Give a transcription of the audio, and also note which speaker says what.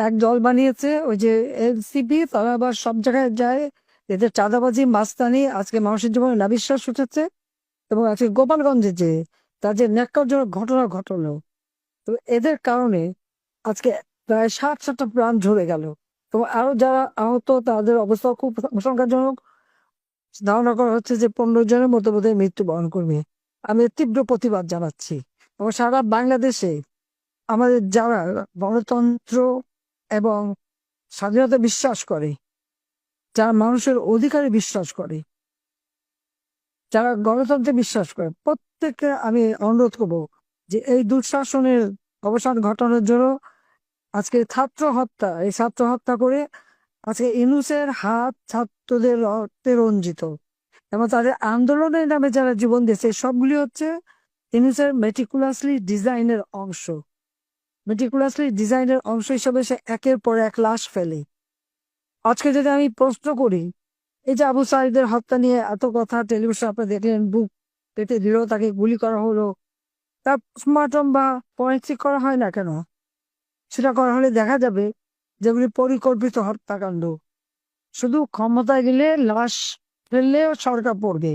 Speaker 1: এক দল বানিয়েছে ওই যে এনসিপি, তারা আবার সব জায়গায় যায়, এদের চাঁদাবাজি মাস্তানি আজকে মানুষের জীবনে নাবিশ্বাস উঠেছে। এবং আজকে গোপালগঞ্জে যে তাদের ন্যাক্কারজনক ঘটনা ঘটলো, তো এদের কারণে আজকে প্রায় 60-70টা প্রাণ ঝরে গেল। তো আরো যারা আহত তাদের অবস্থা খুব আশঙ্কাজনক। ধারণা করা হচ্ছে যে 15 জনের মতো বোধহয় মৃত্যুবরণ করবে। আমি এর তীব্র প্রতিবাদ জানাচ্ছি। এবং সারা বাংলাদেশে আমাদের যারা গণতন্ত্র এবং স্বাধীনতা বিশ্বাস করে, যারা মানুষের অধিকারে বিশ্বাস করে, যারা গণতন্ত্রে বিশ্বাস করে, প্রত্যেককে আমি অনুরোধ করবো যে এই দুঃশাসনের অবসান ঘটানোর জন্য আজকে ছাত্র হত্যা, এই ছাত্র হত্যা করে আজকে ইউনূসের হাত ছাত্রদের রক্তে রঞ্জিত এবং তাদের আন্দোলনের নামে যারা জীবন দিয়েছে সবগুলি হচ্ছে ইউনূসের মেটিকুলাসলি ডিজাইনের অংশ হিসেবে সে একের পর এক লাশ ফেলে। আজকে যদি আমি প্রশ্ন করি, এই যে আবু সাঈদের হত্যা নিয়ে এত কথা টেলিভিশন আপনি দেখলেন, বুক পেটে দিল, তাকে গুলি করা হলো, তার পোস্টমর্টম বা ফরেনসিক করা হয় না কেন? সেটা করা হলে দেখা যাবে যেগুলি পরিকল্পিত হত্যাকাণ্ড। শুধু ক্ষমতায় গেলে লাশ ফেললেও সরকার পড়বে।